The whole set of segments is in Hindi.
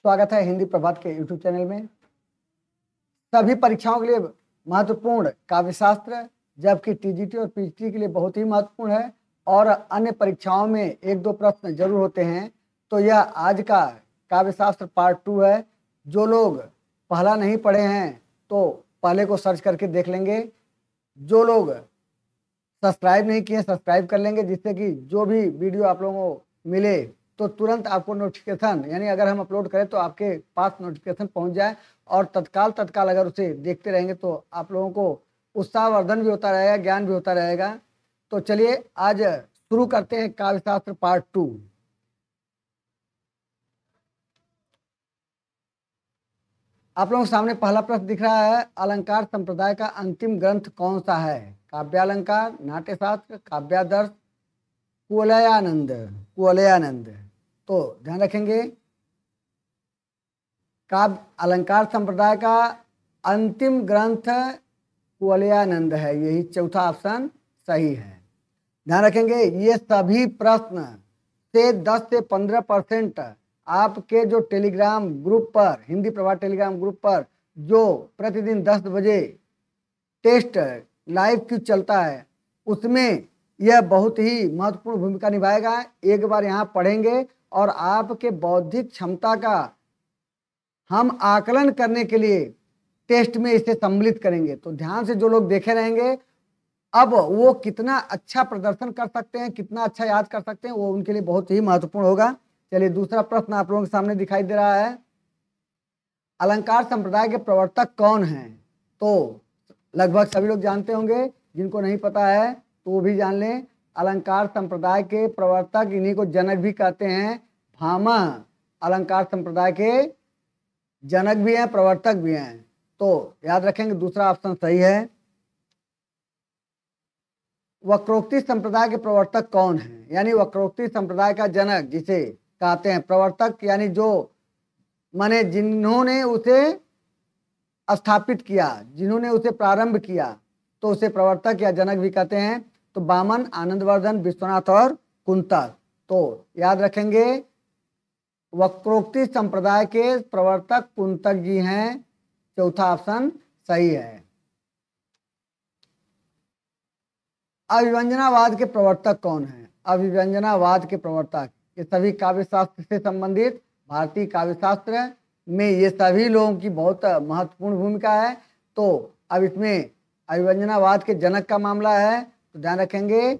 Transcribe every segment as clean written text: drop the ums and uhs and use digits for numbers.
स्वागत है हिंदी प्रभात के यूट्यूब चैनल में। सभी परीक्षाओं के लिए महत्वपूर्ण काव्यशास्त्र, जबकि टीजीटी और पीजीटी के लिए बहुत ही महत्वपूर्ण है और अन्य परीक्षाओं में एक दो प्रश्न जरूर होते हैं। तो यह आज का काव्यशास्त्र पार्ट 2 है। जो लोग पहला नहीं पढ़े हैं तो पहले को सर्च करके देख लेंगे। जो लोग सब्सक्राइब नहीं किए सब्सक्राइब कर लेंगे, जिससे कि जो भी वीडियो आप लोगों को मिले तो तुरंत आपको नोटिफिकेशन, यानी अगर हम अपलोड करें तो आपके पास नोटिफिकेशन पहुंच जाए और तत्काल अगर उसे देखते रहेंगे तो आप लोगों को उत्साहवर्धन भी होता रहेगा, ज्ञान भी होता रहेगा। तो चलिए आज शुरू करते हैं काव्यशास्त्र पार्ट 2। आप लोगों के सामने पहला प्रश्न दिख रहा है, अलंकार संप्रदाय का अंतिम ग्रंथ कौन सा है? काव्यालंकार, नाट्यशास्त्र, काव्यादर्श, कुवलयानंद। तो ध्यान रखेंगे, काव्य अलंकार संप्रदाय का अंतिम ग्रंथ कुवलयानंद है। यही चौथा ऑप्शन सही है। ध्यान रखेंगे, ये सभी प्रश्न से 10 से 15% आपके जो टेलीग्राम ग्रुप पर, हिंदी प्रभात टेलीग्राम ग्रुप पर जो प्रतिदिन 10 बजे टेस्ट लाइव क्विज चलता है, उसमें यह बहुत ही महत्वपूर्ण भूमिका निभाएगा। एक बार यहाँ पढ़ेंगे और आपके बौद्धिक क्षमता का हम आकलन करने के लिए टेस्ट में इसे सम्मिलित करेंगे। तो ध्यान से जो लोग देखे रहेंगे, अब वो कितना अच्छा प्रदर्शन कर सकते हैं, कितना अच्छा याद कर सकते हैं, वो उनके लिए बहुत ही महत्वपूर्ण होगा। चलिए दूसरा प्रश्न आप लोगों के सामने दिखाई दे रहा है, अलंकार संप्रदाय के प्रवर्तक कौन हैं? तो लगभग सभी लोग जानते होंगे, जिनको नहीं पता है तो वो भी जान लें। अलंकार संप्रदाय के प्रवर्तक, इन्हीं को जनक भी कहते हैं। भामह अलंकार संप्रदाय के जनक भी हैं, प्रवर्तक भी हैं। तो याद रखेंगे दूसरा ऑप्शन सही है। वक्रोक्ति संप्रदाय के प्रवर्तक कौन है? यानी वक्रोक्ति संप्रदाय का जनक जिसे कहते हैं, प्रवर्तक यानी जो माने जिन्होंने उसे स्थापित किया, जिन्होंने उसे प्रारंभ किया, तो उसे प्रवर्तक या जनक भी कहते हैं। तो वामन, आनंदवर्धन, विश्वनाथ और कुंतक। तो याद रखेंगे, वक्रोक्ति संप्रदाय के प्रवर्तक कुंतक जी हैं। चौथा ऑप्शन सही है। अभिव्यंजनावाद के प्रवर्तक कौन है? अभिव्यंजनावाद के प्रवर्तक, ये सभी काव्यशास्त्र से संबंधित, भारतीय काव्यशास्त्र में ये सभी लोगों की बहुत महत्वपूर्ण भूमिका है। तो अब इसमें अभिव्यंजनावाद के जनक का मामला है, तो ध्यान रखेंगे,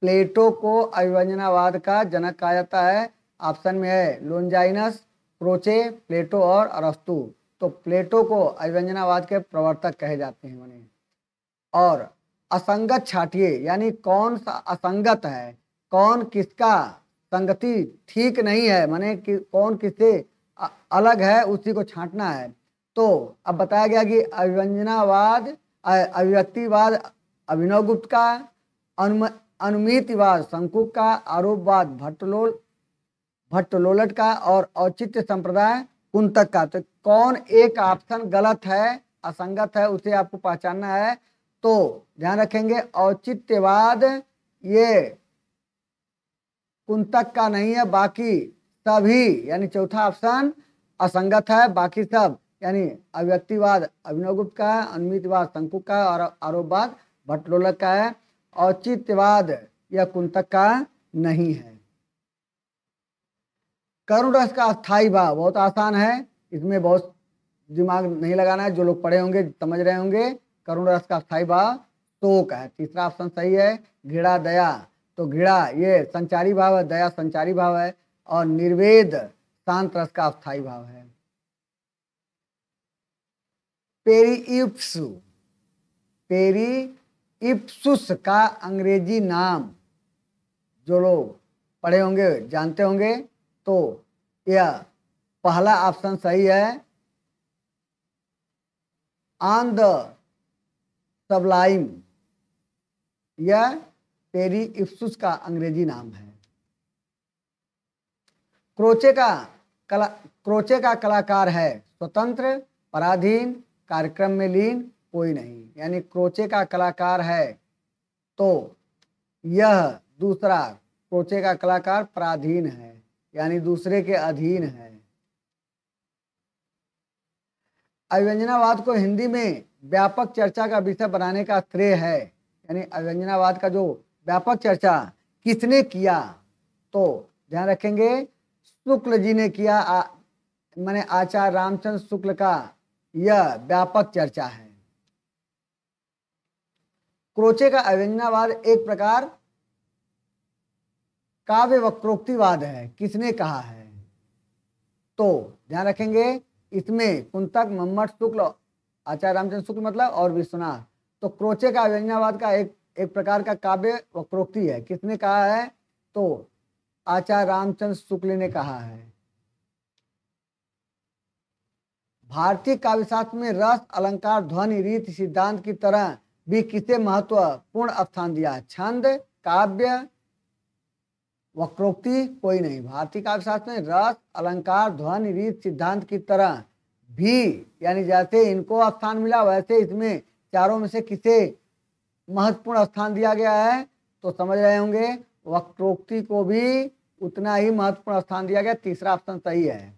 प्लेटो को अभिव्यंजनावाद का जनक कहा जाता है। ऑप्शन में है लोनजाइनस, क्रोचे, प्लेटो और अरस्तु। तो प्लेटो को अभिव्यंजनावाद के प्रवर्तक कहे जाते हैं उन्हें। और असंगत छाटिए, यानी कौन सा असंगत है, कौन किसका संगति ठीक नहीं है, माने कि कौन किससे अलग है, उसी को छांटना है। तो अब बताया गया कि अभिव्यंजनावाद, अभिव्यक्तिवाद अभिनवगुप्त का, अनुमितिवाद शंकुक का, आरोपवाद भट्टलोलट का और औचित्य संप्रदाय कुंतक का। तो कौन एक ऑप्शन गलत है, असंगत है, उसे आपको पहचानना है। तो ध्यान रखेंगे, औचित्यवाद ये कुंतक का नहीं है, बाकी सभी, यानी चौथा ऑप्शन असंगत है। बाकी सब, यानी अभिव्यक्तिवाद अभिनवगुप्त का है, अनुमितिवाद शंकुक का और आरोपवाद भट्टलोलक का है। औचित्यवाद यह कुंतक का नहीं है। करुण रस का अस्थाई भाव बहुत आसान है, इसमें बहुत दिमाग नहीं लगाना है। जो लोग पढ़े होंगे समझ रहे होंगे, करुण रस का अस्थाई भाव शोक है। तीसरा ऑप्शन सही है। घृणा दया, तो घृणा ये संचारी भाव है, दया संचारी भाव है। और निर्वेद शांत रस का अस्थाई भाव है। पेरीइप्सुस का अंग्रेजी नाम, जो लोग पढ़े होंगे जानते होंगे, तो यह पहला ऑप्शन सही है, ऑन द सबलाइम। यह पेरीइप्सुस का अंग्रेजी नाम है। क्रोचे का कलाकार है स्वतंत्र, पराधीन, कार्यक्रम में लीन, कोई नहीं। यानी क्रोचे का कलाकार है तो यह दूसरा, क्रोचे का कलाकार पराधीन है, यानी दूसरे के अधीन है। अव्यंजनावाद को हिंदी में व्यापक चर्चा का विषय बनाने का श्रेय है। यानी अव्यंजनावाद का जो व्यापक चर्चा किसने किया, तो ध्यान रखेंगे शुक्ल जी ने किया। माने आचार्य रामचंद्र शुक्ल का यह व्यापक चर्चा है। क्रोचे का अव्यंजनावाद एक प्रकार काव्य वक्रोक्तिवाद है। किसने कहा है, तो ध्यान रखेंगे इसमें कुंतक, मम्मट, शुक्ल, आचार्य रामचंद्र शुक्ल मतलब और विश्वनाथ। तो क्रोचे का अव्यंजनावाद का एक प्रकार का काव्य वक्रोक्ति है। किसने कहा है, तो आचार्य रामचंद्र शुक्ल ने कहा है। भारतीय काव्यशास्त्र में रस, अलंकार, ध्वनि, रीति, सिद्धांत की तरह भी किसे महत्वपूर्ण स्थान दिया? छंद, काव्य, वक्रोक्ति कोई नहीं। भारतीय काव्यशास्त्र में रस, अलंकार, ध्वनि, रीति, सिद्धांत की तरह भी, यानी जैसे इनको स्थान मिला वैसे इसमें चारों में से किसे महत्वपूर्ण स्थान दिया गया है, तो समझ रहे होंगे वक्रोक्ति को भी उतना ही महत्वपूर्ण स्थान दिया गया। तीसरा ऑप्शन सही है।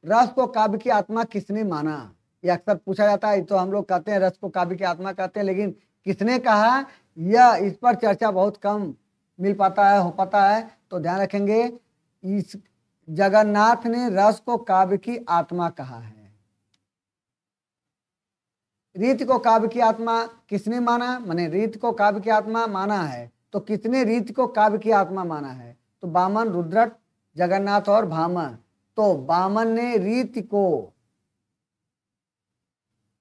रस को काव्य की आत्मा किसने माना? ये अक्सर पूछा जाता है। तो हम लोग कहते हैं रस को काव्य की आत्मा कहते हैं, लेकिन किसने कहा, यह इस पर चर्चा बहुत कम मिल पाता है, हो पाता है। तो ध्यान रखेंगे इस जगन्नाथ ने रस को काव्य की आत्मा कहा है। रीति को काव्य की आत्मा किसने माना? माने रीति को काव्य की आत्मा माना है, तो किसने रीति को काव्य की आत्मा माना है? तो वामन, रुद्रट, जगन्नाथ और भामन। तो वामन ने रीति को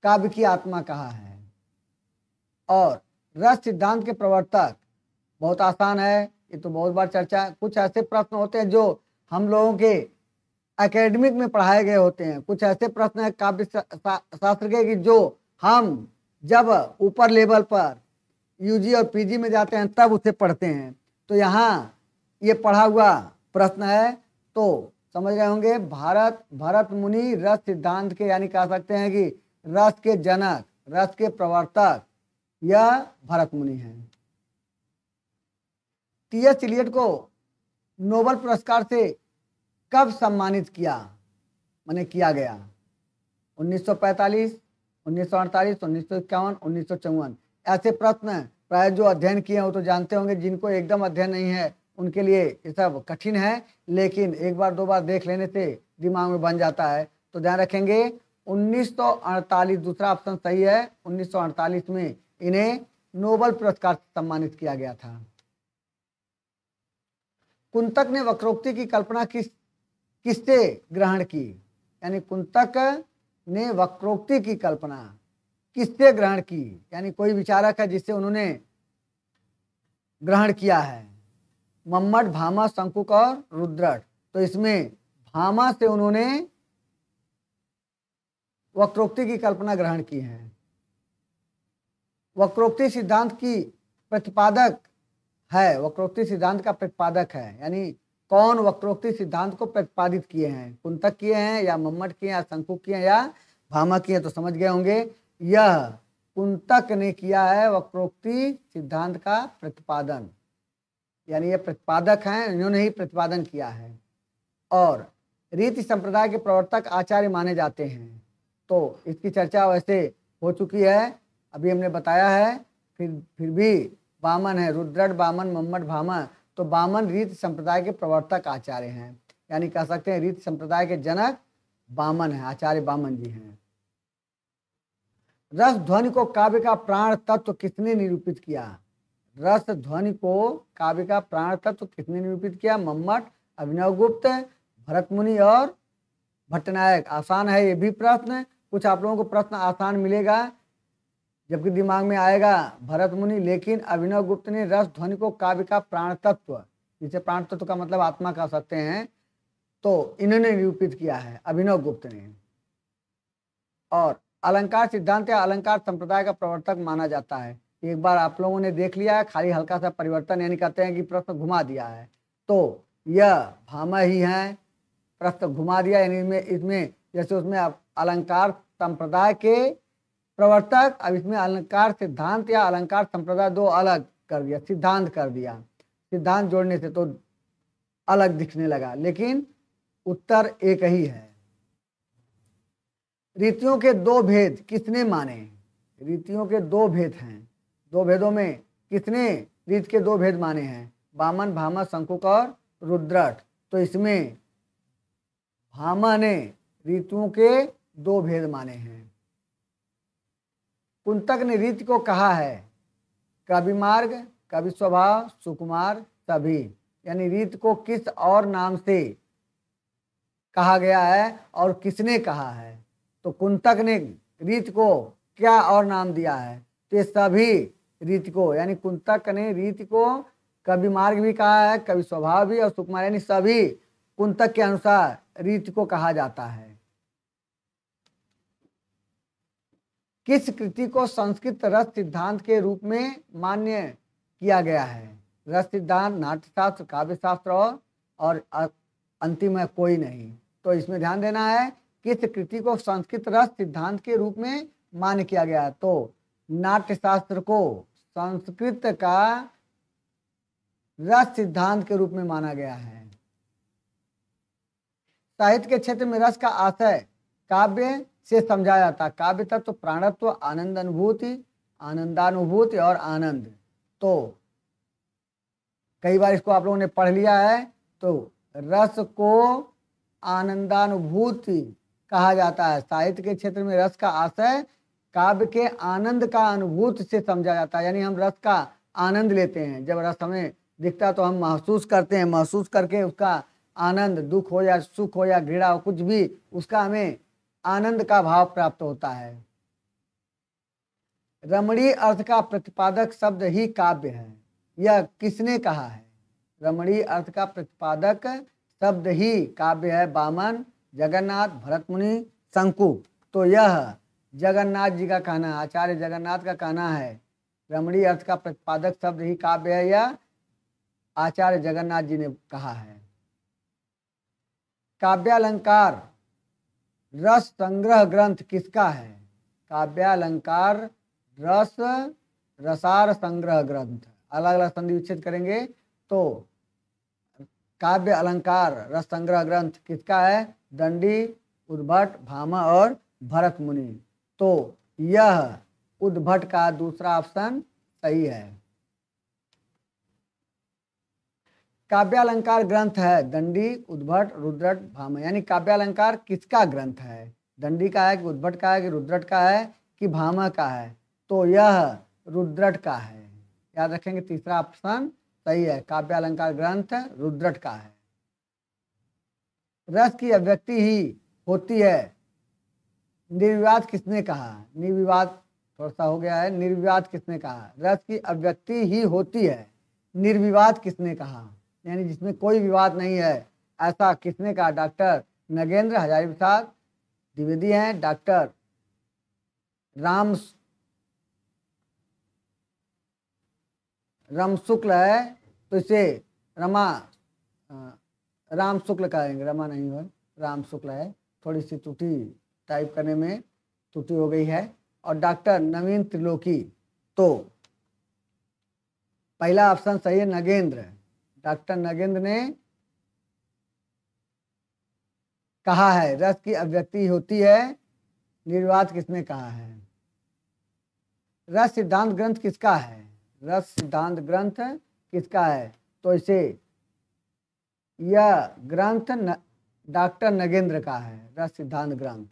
काव्य की आत्मा कहा है। और रस सिद्धांत के प्रवर्तक, बहुत आसान है, ये तो बहुत बार चर्चा। कुछ ऐसे प्रश्न होते हैं जो हम लोगों के एकेडमिक में पढ़ाए गए होते हैं। कुछ ऐसे प्रश्न है काव्य शास्त्र के कि जो हम जब ऊपर लेवल पर यूजी और पीजी में जाते हैं तब उसे पढ़ते हैं। तो यहाँ ये पढ़ा हुआ प्रश्न है। तो समझ रहे होंगे भरत मुनि रस सिद्धांत के, यानी कह सकते हैं कि रस के जनक, रस के प्रवर्तक यह भरत मुनि हैं। टी.एस. इलियट को नोबेल पुरस्कार से कब सम्मानित किया, माने किया गया? 1945, 1948, 1951, 1954। ऐसे प्रश्न प्राय जो अध्ययन किए हो तो जानते होंगे। जिनको एकदम अध्ययन नहीं है उनके लिए ये सब कठिन है, लेकिन एक बार दो बार देख लेने से दिमाग में बन जाता है। तो ध्यान रखेंगे 1948 दूसरा ऑप्शन सही है। 1948 में इन्हें नोबेल पुरस्कार से सम्मानित किया गया था। कुंतक ने वक्रोक्ति की कल्पना किससे ग्रहण की? यानी कुंतक ने वक्रोक्ति की कल्पना किससे ग्रहण की? यानी कोई विचारक है जिससे उन्होंने ग्रहण किया है। मम्मट, भामा, शंकुक और रुद्रट। तो इसमें भामा से उन्होंने वक्रोक्ति की कल्पना ग्रहण की है। वक्रोक्ति सिद्धांत की प्रतिपादक है, वक्रोक्ति सिद्धांत का प्रतिपादक है। यानी कौन वक्रोक्ति सिद्धांत को प्रतिपादित किए हैं? कुंतक किए हैं या मम्मट किए या शंकुक किए या भामा किए? तो समझ गए होंगे यह कुंतक ने किया है वक्रोक्ति सिद्धांत का प्रतिपादन। यानी ये प्रतिपादक हैं, इन्होंने ही प्रतिपादन किया है। और रीति संप्रदाय के प्रवर्तक आचार्य माने जाते हैं। तो इसकी चर्चा वैसे हो चुकी है, अभी हमने बताया है। फिर भी वामन है, रुद्रट, वामन, मम्मट, भामा। तो वामन रीति संप्रदाय के प्रवर्तक आचार्य हैं, यानी कह सकते हैं रीति संप्रदाय के जनक वामन है, आचार्य वामन जी हैं। रस ध्वनि को काव्य का प्राण तत्व किसने निरूपित किया? रस ध्वनि को काव्य का प्राण तत्व किसने निरूपित किया? मम्मट, अभिनवगुप्त, भरत मुनि और भट्टनायक। आसान है ये भी प्रश्न। कुछ आप लोगों को प्रश्न आसान मिलेगा जबकि दिमाग में आएगा भरत मुनि, लेकिन अभिनवगुप्त ने रस ध्वनि को काव्य का प्राण तत्व, जिसे प्राण तत्व का मतलब आत्मा कह सकते हैं, तो इन्होंने निरूपित किया है, अभिनवगुप्त ने। और अलंकार सिद्धांत या अलंकार संप्रदाय का प्रवर्तक माना जाता है। एक बार आप लोगों ने देख लिया है, खाली हल्का सा परिवर्तन, यानी कहते हैं कि प्रश्न घुमा दिया है। तो यह भामा ही है, प्रश्न घुमा दिया। यानी इसमें जैसे उसमें अलंकार संप्रदाय के प्रवर्तक, अब इसमें अलंकार सिद्धांत या अलंकार संप्रदाय दो अलग कर दिया, सिद्धांत कर दिया। सिद्धांत जोड़ने से तो अलग दिखने लगा, लेकिन उत्तर एक ही है। रीतियों के दो भेद किसने माने? रीतियों के दो भेद हैं, दो भेदों में किसने रीत के दो भेद माने हैं? वामन, भामा, शंकुक और रुद्रट। तो इसमें भामा ने रीतियों के दो भेद माने हैं। कुंतक ने रीति को कहा है कवि मार्ग, कवि स्वभाव, सुकुमार, सभी। यानी रीत को किस और नाम से कहा गया है और किसने कहा है? तो कुंतक ने रीत को क्या और नाम दिया है? तो ये सभी रीत को, यानी कुंतक ने रीत को कवि मार्ग भी कहा है, कवि स्वभाव भी और सुकुमार, यानी सभी कुंतक के अनुसार रीत को कहा जाता है। किस कृति को संस्कृत रस सिद्धांत के रूप में मान्य किया गया है? रस सिद्धांत, नाट्यशास्त्र, काव्य शास्त्र और अंतिम है कोई नहीं। तो इसमें ध्यान देना है किस कृति को संस्कृत रस सिद्धांत के रूप में मान्य किया गया है? तो नाट्यशास्त्र को संस्कृत का रस सिद्धांत के रूप में माना गया है। साहित्य के क्षेत्र में रस का आशय काव्य से समझा जाता है। काव्य तत्व प्राणत्व, आनंद अनुभूति, आनंदानुभूति और आनंद। तो कई बार इसको आप लोगों ने पढ़ लिया है। तो रस को आनंदानुभूति कहा जाता है। साहित्य के क्षेत्र में रस का आशय काव्य के आनंद का अनुभूति से समझा जाता है। यानी हम रस का आनंद लेते हैं, जब रस हमें दिखता तो हम महसूस करते हैं, महसूस करके उसका आनंद, दुख हो या सुख हो या घृणा हो, कुछ भी, उसका हमें आनंद का भाव प्राप्त होता है। रमणीय अर्थ का प्रतिपादक शब्द ही काव्य है, यह किसने कहा है? रमणीय अर्थ का प्रतिपादक शब्द ही काव्य है। वामन, जगन्नाथ, भरत मुनि, शंकु। तो यह जगन्नाथ जी का कहना है, आचार्य जगन्नाथ का कहना है रमणीय अर्थ का प्रतिपादक शब्द ही काव्य है, यह आचार्य जगन्नाथ जी ने कहा है। काव्यालंकार रस संग्रह ग्रंथ किसका है? काव्यालंकार रसार संग्रह ग्रंथ। अलग अलग संधि विच्छेद करेंगे तो काव्य अलंकार रस संग्रह ग्रंथ किसका है? दंडी, उद्भट, भामा और भरत मुनि। तो यह उद्भट का दूसरा ऑप्शन सही है। काव्यालंकार ग्रंथ है दंडी, उद्भट, रुद्रट, भामा। यानी काव्यालंकार किसका ग्रंथ है? दंडी का है कि उद्भट का है कि रुद्रट का है कि भामा का है? तो यह रुद्रट का है। याद रखेंगे, तीसरा ऑप्शन सही है। काव्यालंकार ग्रंथ रुद्रट का है। रस की अभिव्यक्ति ही होती है, निर्विवाद किसने कहा? निर्विवाद थोड़ा सा हो गया है। निर्विवाद किसने कहा? रस की अभिव्यक्ति ही होती है, निर्विवाद किसने कहा? यानी जिसमें कोई विवाद नहीं है, ऐसा किसने कहा? डॉक्टर नगेंद्र हजारी प्रसाद द्विवेदी हैं। डॉक्टर राम शुक्ल है, तो इसे राम शुक्ल कहेंगे, रमा नहीं हो, राम शुक्ल है। थोड़ी सी त्रुटि टाइप करने में त्रुटि हो गई है। और डॉक्टर नवीन त्रिलोकी। तो पहला ऑप्शन सही है, नगेंद्र। डॉक्टर नगेंद्र ने कहा है रस की अभिव्यक्ति होती है, निर्विवाद किसने कहा है? रस सिद्धांत ग्रंथ किसका है? रस सिद्धांत ग्रंथ किसका है? तो इसे यह ग्रंथ डॉक्टर नगेंद्र का है, रस सिद्धांत ग्रंथ।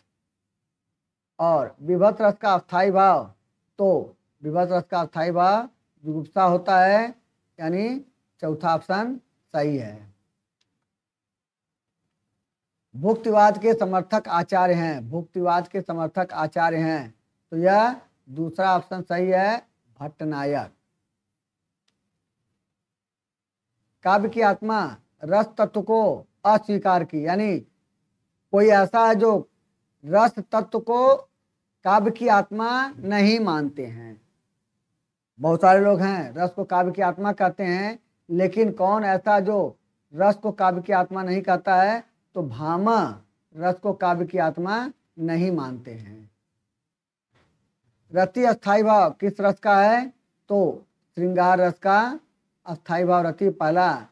और विभक्त रस का अस्थायी भाव, तो विभक्त रस का अस्थायी भाव जुगुप्सा होता है, यानी चौथा ऑप्शन सही है। भुक्तिवाद के समर्थक आचार्य हैं, भुक्तिवाद के समर्थक आचार्य हैं, तो यह दूसरा ऑप्शन सही है, भट्टनायक। काव्य की आत्मा रस तत्व को अस्वीकार की, यानी कोई ऐसा है जो रस तत्व को काव्य की आत्मा नहीं मानते हैं। बहुत सारे लोग हैं रस को काव्य की आत्मा कहते हैं, लेकिन कौन ऐसा जो रस को काव्य की आत्मा नहीं कहता है? तो भामा रस को काव्य की आत्मा नहीं मानते हैं। रति अस्थाई भाव किस रस का है? तो श्रृंगार रस का अस्थाई भाव रति पहला,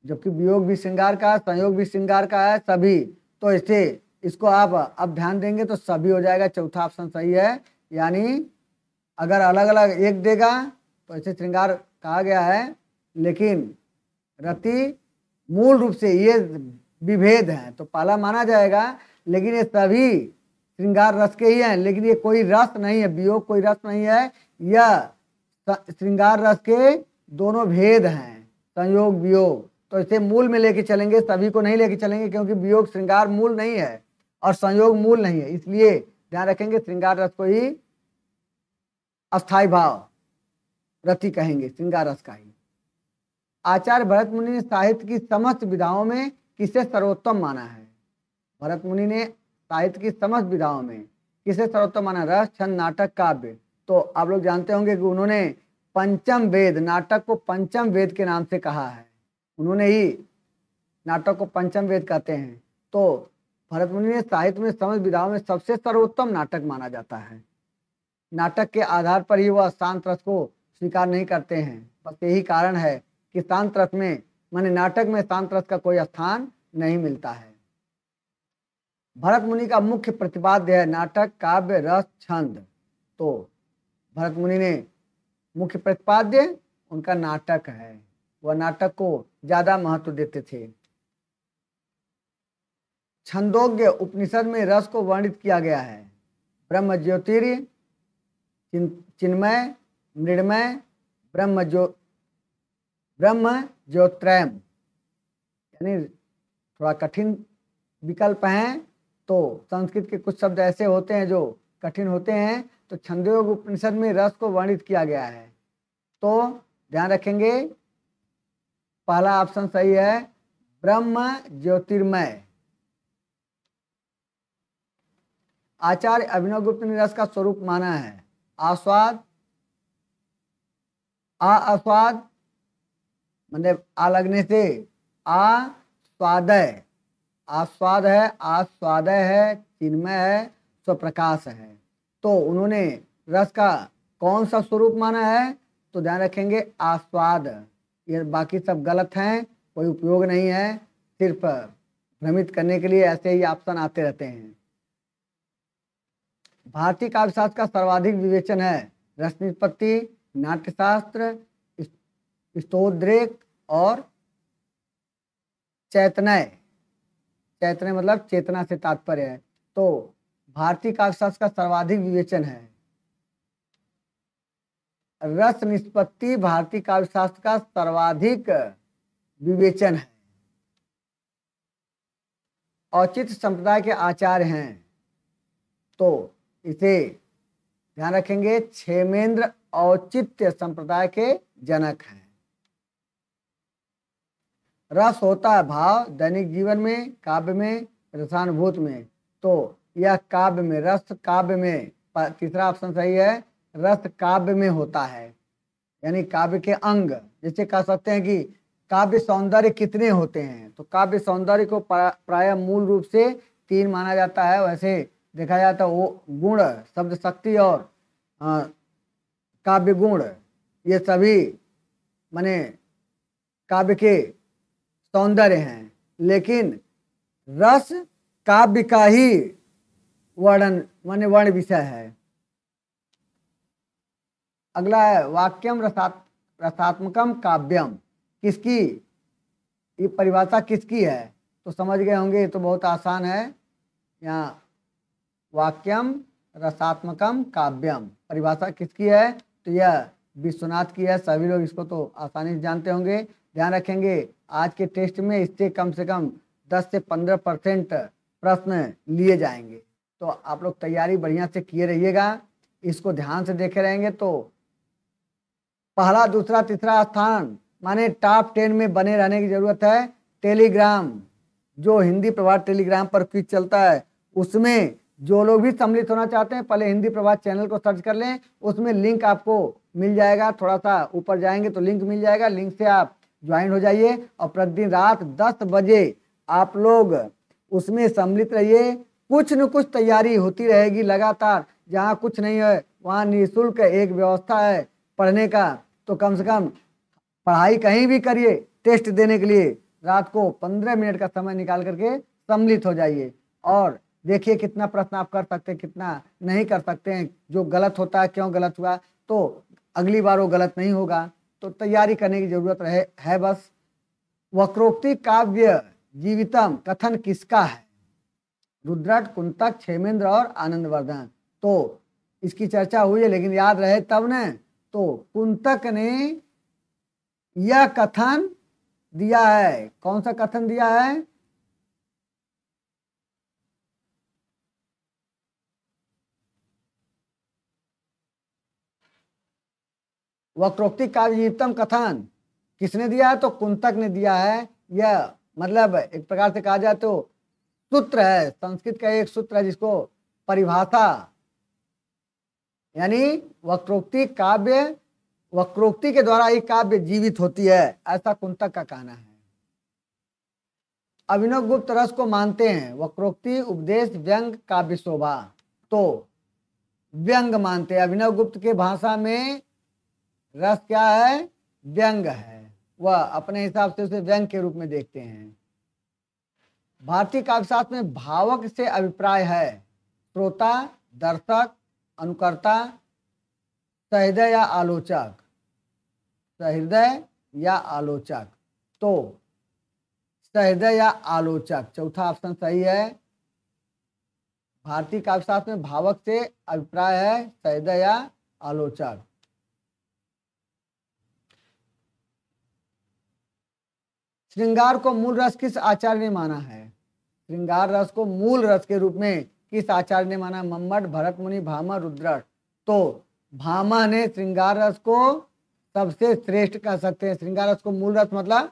जबकि वियोग भी श्रृंगार का, संयोग भी श्रृंगार का है, सभी। तो इसे इसको आप अब ध्यान देंगे तो सभी हो जाएगा, चौथा ऑप्शन सही है। यानी अगर अलग अलग एक देगा तो ऐसे श्रृंगार कहा गया है, लेकिन रति मूल रूप से ये विभेद है तो पहला माना जाएगा। लेकिन ये सभी श्रृंगार रस के ही हैं, लेकिन ये कोई रस नहीं है, वियोग कोई रस नहीं है, यह श्रृंगार रस के दोनों भेद हैं, संयोग वियोग। तो इसे मूल में लेके चलेंगे, सभी को नहीं लेके चलेंगे, क्योंकि वियोग श्रृंगार मूल नहीं है और संयोग मूल नहीं है, इसलिए ध्यान रखेंगे श्रृंगार रस को ही अस्थाई भाव रति कहेंगे, श्रृंगार रस का ही। आचार्य भरत मुनि ने साहित्य की समस्त विधाओं में किसे सर्वोत्तम माना है? भरत मुनि ने साहित्य की समस्त विधाओं में किसे सर्वोत्तम माना? रस, छंद, नाटक, काव्य। तो आप लोग जानते होंगे कि उन्होंने पंचम वेद, नाटक को पंचम वेद के नाम से कहा है, उन्होंने ही नाटक को पंचम वेद कहते हैं। तो भरत मुनि ने साहित्य में समस्त विधाओं में सबसे सर्वोत्तम नाटक माना जाता है। नाटक के आधार पर ही वह शांत रस को स्वीकार नहीं करते हैं, बस यही कारण है कि शांत रस में माने नाटक में शांत रस का कोई स्थान नहीं मिलता है। भरत मुनि का मुख्य प्रतिपाद्य है नाटक, काव्य, रस, छंद। तो भरत मुनि ने मुख्य प्रतिपाद्य उनका नाटक है, वह नाटक को ज्यादा महत्व देते थे। छंदोग्य उपनिषद में रस को वर्णित किया गया है। ब्रह्म ज्योतिर्य, चिन्मय, मृण्मय, ब्रह्म ज्योत्रयम। यानी थोड़ा कठिन विकल्प हैं, तो संस्कृत के कुछ शब्द ऐसे होते हैं जो कठिन होते हैं, तो छंदोग्य उपनिषद में रस को वर्णित किया गया है। तो ध्यान रखेंगे पहला ऑप्शन सही है, ब्रह्म ज्योतिर्मय। आचार्य अभिनवगुप्त ने रस का स्वरूप माना है आस्वाद, आस्वाद मतलब आ लगने से आस्वादय, आस्वाद है, आस्वादय है, चिन्मय है, स्वप्रकाश है। तो उन्होंने रस का कौन सा स्वरूप माना है? तो ध्यान रखेंगे आस्वाद। ये बाकी सब गलत हैं, कोई उपयोग नहीं है, सिर्फ भ्रमित करने के लिए ऐसे ही ऑप्शन आते रहते हैं। भारतीय काव्यशास्त्र का सर्वाधिक विवेचन है रस निष्पत्ति, नाट्यशास्त्र, स्तोद्रेक और चैतन्य। चैतन्य मतलब चेतना से तात्पर्य है। तो भारतीय काव्यशास्त्र का सर्वाधिक विवेचन है रस निष्पत्ति, भारतीय काव्यशास्त्र का सर्वाधिक विवेचन है। औचित्य संप्रदाय के आचार्य हैं, तो इसे ध्यान रखेंगे क्षेमेंद्र औचित्य संप्रदाय के जनक हैं। रस होता है भाव दैनिक जीवन में, काव्य में, रसानुभूत में। तो यह काव्य में, रस काव्य में, तीसरा ऑप्शन सही है, रस काव्य में होता है, यानी काव्य के अंग। जैसे कह सकते हैं कि काव्य सौंदर्य कितने होते हैं, तो काव्य सौंदर्य को प्रायः मूल रूप से 3 माना जाता है। वैसे देखा जाता है वो गुण, शब्द शक्ति और काव्य गुण, ये सभी माने काव्य के सौंदर्य हैं, लेकिन रस काव्य का ही वर्णन माने वर्ण विषय है। अगला है वाक्यम रसात्मकम काव्यम। किसकी ये परिभाषा किसकी है? तो समझ गए होंगे, ये तो बहुत आसान है। यहाँ वाक्यम रसात्मकम काव्यम परिभाषा किसकी है? तो यह विश्वनाथ की है। सभी लोग इसको तो आसानी से जानते होंगे। ध्यान रखेंगे आज के टेस्ट में इससे कम से कम 10 से 15% प्रश्न लिए जाएंगे, तो आप लोग तैयारी बढ़िया से किए रहिएगा, इसको ध्यान से देखे रहेंगे तो पहला, दूसरा, तीसरा स्थान माने टॉप 10 में बने रहने की जरूरत है। टेलीग्राम, जो हिंदी प्रभात टेलीग्राम पर क्विज चलता है, उसमें जो लोग भी सम्मिलित होना चाहते हैं पहले हिंदी प्रभात चैनल को सर्च कर लें, उसमें लिंक आपको मिल जाएगा। थोड़ा सा ऊपर जाएंगे तो लिंक मिल जाएगा, लिंक से आप ज्वाइन हो जाइए और प्रतिदिन रात 10 बजे आप लोग उसमें सम्मिलित रहिए। कुछ न कुछ तैयारी होती रहेगी लगातार। जहाँ कुछ नहीं है वहाँ निःशुल्क एक व्यवस्था है पढ़ने का, तो कम से कम पढ़ाई कहीं भी करिए, टेस्ट देने के लिए रात को 15 मिनट का समय निकाल करके सम्मिलित हो जाइए। और देखिए कितना प्रश्न आप कर सकते हैं, कितना नहीं कर सकते हैं, जो गलत होता है क्यों गलत हुआ, तो अगली बार वो गलत नहीं होगा। तो तैयारी करने की जरूरत है बस। वक्रोक्ति काव्य जीवितम कथन किसका है? रुद्रट, कुंतक, क्षेमेंद्र और आनंदवर्धन। तो इसकी चर्चा हुई है, लेकिन याद रहे तब न। तो कुंतक ने यह कथन दिया है, कौन सा कथन दिया है? वक्रोक्ति काव्य जीवितम कथन किसने दिया है? तो कुंतक ने दिया है। यह मतलब एक प्रकार से कहा जाए तो सूत्र है, संस्कृत का एक सूत्र है जिसको परिभाषा, यानी वक्रोक्ति काव्य, वक्रोक्ति के द्वारा ही काव्य जीवित होती है, ऐसा कुंतक का कहना है। अभिनव गुप्त रस को मानते हैं, वक्रोक्ति उपदेश व्यंग काव्य शोभा। तो व्यंग मानते हैं, अभिनव गुप्त के भाषा में रस क्या है? व्यंग है, वह अपने हिसाब से उसे व्यंग के रूप में देखते हैं। भारतीय काव्यशास्त्र में भावक से अभिप्राय है श्रोता, दर्शक, अनुकर्ता, सहृदय या आलोचक, सहृदय या आलोचक। तो सहृदय या आलोचक, चौथा ऑप्शन सही है। भारतीय काव्यशास्त्र में भावक से अभिप्राय है सहृदय या आलोचक। श्रृंगार को मूल रस किस आचार्य ने माना है? श्रृंगार रस को मूल रस के रूप में किस आचार्य ने माना? मम्मट, भरत मुनि, भामह, रुद्रट। तो भामह ने श्रृंगार रस को सबसे श्रेष्ठ कह सकते हैं। श्रृंगार रस को मूल रस मतलब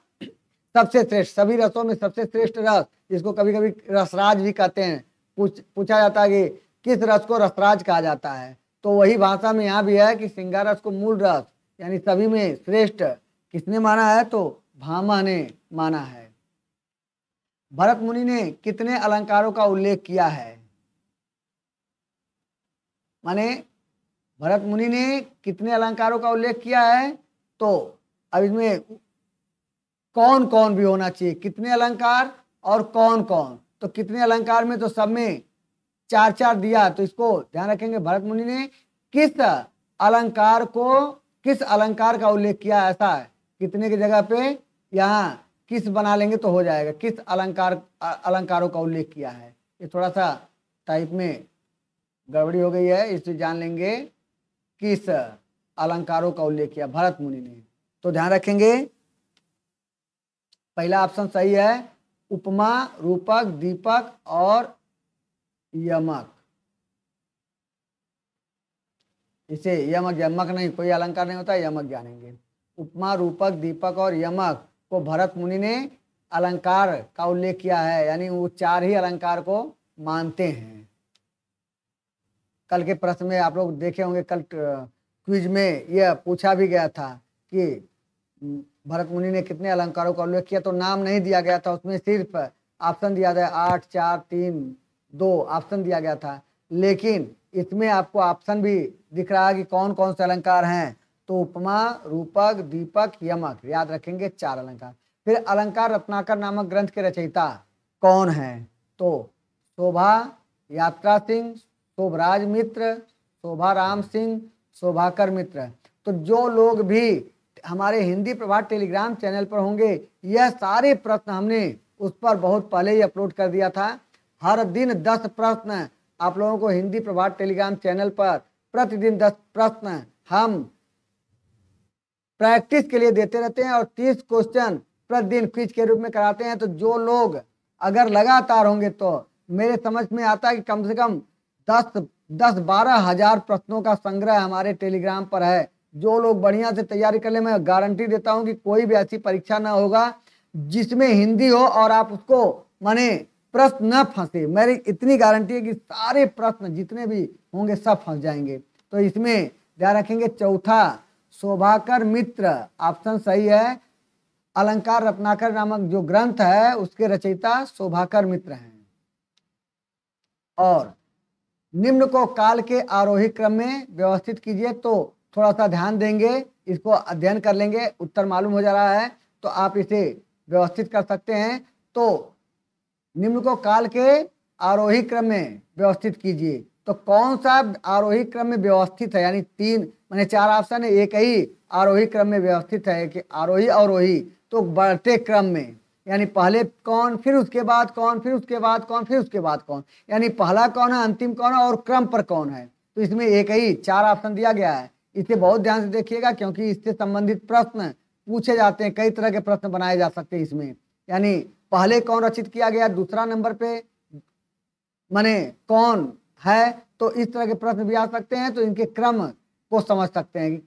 सबसे श्रेष्ठ, सभी रसों में सबसे श्रेष्ठ रस, जिसको कभी कभी रसराज भी कहते हैं। पूछा जाता है कि किस रस को रसराज कहा जाता है, तो वही भाषा में यहाँ भी है कि श्रृंगार रस को मूल रस यानी सभी में श्रेष्ठ किसने माना है? तो भामह ने माना है। भरत मुनि ने कितने अलंकारों का उल्लेख किया है? माने भरत मुनि ने कितने अलंकारों का उल्लेख किया है? तो अब इसमें कौन कौन भी होना चाहिए, कितने अलंकार और कौन कौन। तो कितने अलंकार में तो सब में चार चार दिया, तो इसको ध्यान रखेंगे। भरत मुनि ने किस अलंकार को, किस अलंकार का उल्लेख किया, ऐसा है कितने की जगह पे यहाँ किस बना लेंगे तो हो जाएगा। किस अलंकारों का उल्लेख किया है, ये थोड़ा सा टाइप में गड़बड़ी हो गई है, इसे जान लेंगे किस अलंकारों का उल्लेख किया भरत मुनि ने। तो ध्यान रखेंगे पहला ऑप्शन सही है, उपमा, रूपक, दीपक और यमक। इसे यमक, यमक नहीं, कोई अलंकार नहीं होता, यमक जानेंगे। उपमा, रूपक, दीपक और यमक को भरत मुनि ने अलंकार का उल्लेख किया है, यानी वो चार ही अलंकार को मानते हैं। कल के प्रश्न में आप लोग देखे होंगे, कल क्विज में यह पूछा भी गया था कि भरत मुनि ने कितने अलंकारों का उल्लेख किया, तो नाम नहीं दिया गया था, उसमें सिर्फ ऑप्शन दिया था 8, 4, 3, 2 ऑप्शन दिया गया था। लेकिन इसमें आपको ऑप्शन भी दिख रहा है कि कौन कौन से अलंकार हैं। तो उपमा, रूपक, दीपक, यमक, याद रखेंगे 4 अलंकार। फिर अलंकार रत्नाकर नामक ग्रंथ के रचयिता कौन हैं? तो शोभा यात्रा सिंह, शोभराज मित्र, शोभा राम सिंह, शोभाकर मित्र। तो जो लोग भी हमारे हिंदी प्रभात टेलीग्राम चैनल पर होंगे, यह सारे प्रश्न हमने उस पर बहुत पहले ही अपलोड कर दिया था। हर दिन 10 प्रश्न आप लोगों को हिंदी प्रभात टेलीग्राम चैनल पर प्रतिदिन 10 प्रश्न हम प्रैक्टिस के लिए देते रहते हैं और 30 क्वेश्चन प्रतिदिन क्विज के रूप में कराते हैं। तो जो लोग अगर लगातार होंगे तो मेरे समझ में आता है कि कम से कम 10-12 हजार प्रश्नों का संग्रह हमारे टेलीग्राम पर है। जो लोग बढ़िया से तैयारी कर ले, मैं गारंटी देता हूं कि कोई भी ऐसी परीक्षा ना होगा जिसमें हिंदी हो और आप उसको माने प्रश्न न फंसे। मेरी इतनी गारंटी है कि सारे प्रश्न जितने भी होंगे सब फंस जाएंगे। तो इसमें ध्यान रखेंगे चौथा शोभाकर मित्र ऑप्शन सही है। अलंकार रत्नाकर नामक जो ग्रंथ है उसके रचयिता शोभाकर मित्र हैं। और निम्न को काल के आरोही क्रम में व्यवस्थित कीजिए। तो थोड़ा सा ध्यान देंगे, इसको अध्ययन कर लेंगे, उत्तर मालूम हो जा रहा है तो आप इसे व्यवस्थित कर सकते हैं। तो निम्न को काल के आरोही क्रम में व्यवस्थित कीजिए। तो कौन सा आरोही क्रम में व्यवस्थित है, यानी तीन माने चार ऑप्शन है, एक ही आरोही क्रम में व्यवस्थित है कि आरोही अवरोही, तो बढ़ते क्रम में, यानी पहले कौन, फिर उसके बाद कौन, फिर उसके बाद कौन, फिर उसके बाद कौन, यानी पहला कौन है, अंतिम कौन है और क्रम पर कौन है। तो इसमें एक ही चार ऑप्शन दिया गया है। इसे बहुत ध्यान से देखिएगा क्योंकि इससे संबंधित प्रश्न पूछे जाते हैं, कई तरह के प्रश्न बनाए जा सकते हैं इसमें। यानी पहले कौन रचित किया गया, दूसरा नंबर पे माने कौन है, तो इस तरह के प्रश्न भी आ सकते हैं। तो इनके क्रम को समझ सकते हैं।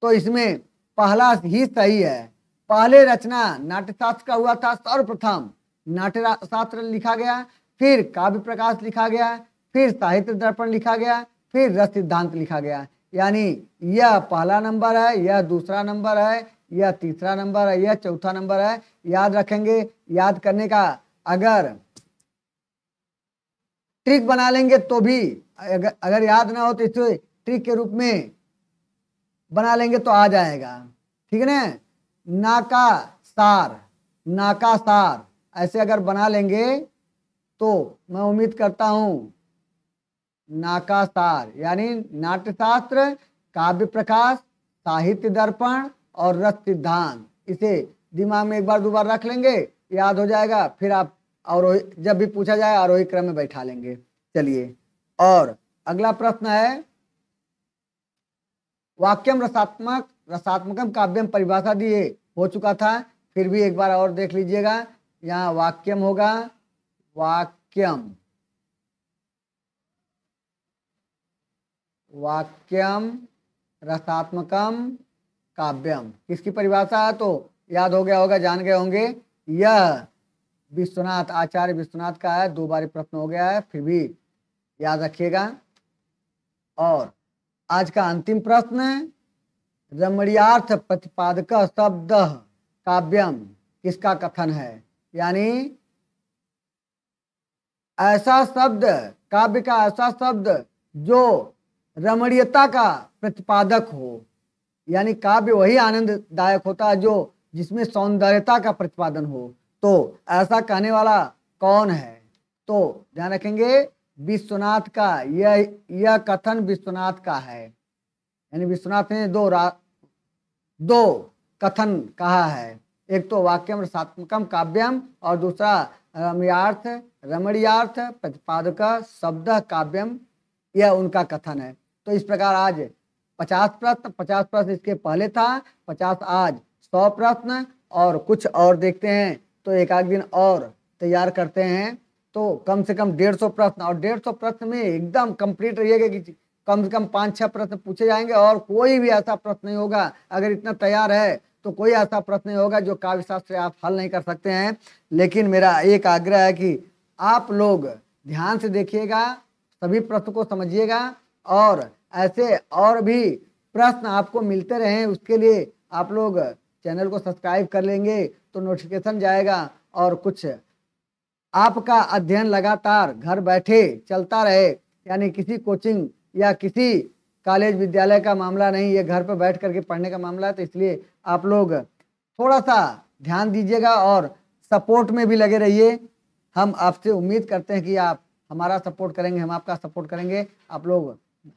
तो इसमें पहला ही सही है। पहले रचना नाट्यशास्त्र का हुआ था, सर्वप्रथम नाट्यशास्त्र लिखा गया, फिर काव्य प्रकाश लिखा गया, फिर साहित्य दर्पण लिखा गया, फिर रस सिद्धांत लिखा गया। यानी यह पहला नंबर है, यह दूसरा नंबर है, यह तीसरा नंबर है, यह चौथा नंबर है। याद रखेंगे, याद करने का अगर ट्रिक बना लेंगे तो भी, अगर याद ना हो तो इसे ट्रिक के रूप में बना लेंगे तो आ जाएगा। ठीक है ना, नाकासार, नाकासार ऐसे अगर बना लेंगे तो मैं उम्मीद करता हूं नाकासार यानी नाट्यशास्त्र, काव्य प्रकाश, साहित्य दर्पण और रस सिद्धांत, इसे दिमाग में एक बार दो बार रख लेंगे, याद हो जाएगा। फिर आप और जब भी पूछा जाए आरोही क्रम में बैठा लेंगे। चलिए, और अगला प्रश्न है, वाक्यम रसात्मक रसात्मकम काव्यम परिभाषा दिए हो चुका था, फिर भी एक बार और देख लीजिएगा। यहाँ वाक्यम होगा, वाक्यम, वाक्यम रसात्मकम काव्यम किसकी परिभाषा है, तो याद हो गया होगा, जान गए होंगे। यह विश्वनाथ, आचार्य विश्वनाथ का है। दो बार प्रश्न हो गया है, फिर भी याद रखिएगा। और आज का अंतिम प्रश्न, रमणीयार्थ प्रतिपादक शब्द काव्यम किसका कथन है, यानी ऐसा शब्द, काव्य का ऐसा शब्द जो रमणीयता का प्रतिपादक हो, यानी काव्य वही आनंददायक होता है जो जिसमें सौंदर्यता का प्रतिपादन हो। तो ऐसा कहने वाला कौन है, तो ध्यान रखेंगे विश्वनाथ का, यह कथन विश्वनाथ का है। यानी विश्वनाथ ने दो कथन कहा है, एक तो वाक्यम रसात्मकम काव्यम और दूसरा रमणीयार्थ प्रतिपादक शब्द काव्यम, यह उनका कथन है। तो इस प्रकार आज 50 प्रश्न इसके पहले था, 50 आज 100 प्रश्न, और कुछ और देखते हैं तो एक आध दिन और तैयार करते हैं। तो कम से कम 150 प्रश्न, और 150 प्रश्न में एकदम कंप्लीट रहिएगा कि कम से कम 5-6 प्रश्न पूछे जाएंगे, और कोई भी ऐसा प्रश्न नहीं होगा, अगर इतना तैयार है तो कोई ऐसा प्रश्न नहीं होगा जो काव्य शास्त्र आप हल नहीं कर सकते हैं। लेकिन मेरा एक आग्रह है कि आप लोग ध्यान से देखिएगा, सभी प्रश्न को समझिएगा, और ऐसे और भी प्रश्न आपको मिलते रहें, उसके लिए आप लोग चैनल को सब्सक्राइब कर लेंगे तो नोटिफिकेशन जाएगा, और कुछ आपका अध्ययन लगातार घर बैठे चलता रहे। यानी किसी कोचिंग या किसी कॉलेज विद्यालय का मामला नहीं, ये घर पर बैठ करके पढ़ने का मामला है। तो इसलिए आप लोग थोड़ा सा ध्यान दीजिएगा और सपोर्ट में भी लगे रहिए। हम आपसे उम्मीद करते हैं कि आप हमारा सपोर्ट करेंगे, हम आपका सपोर्ट करेंगे।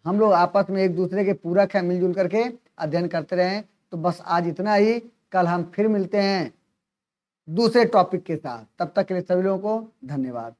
हम लोग आपस में एक दूसरे के पूरक हैं, मिलजुल करके अध्ययन करते रहें। तो बस आज इतना ही, कल हम फिर मिलते हैं दूसरे टॉपिक के साथ। तब तक के लिए सभी लोगों को धन्यवाद।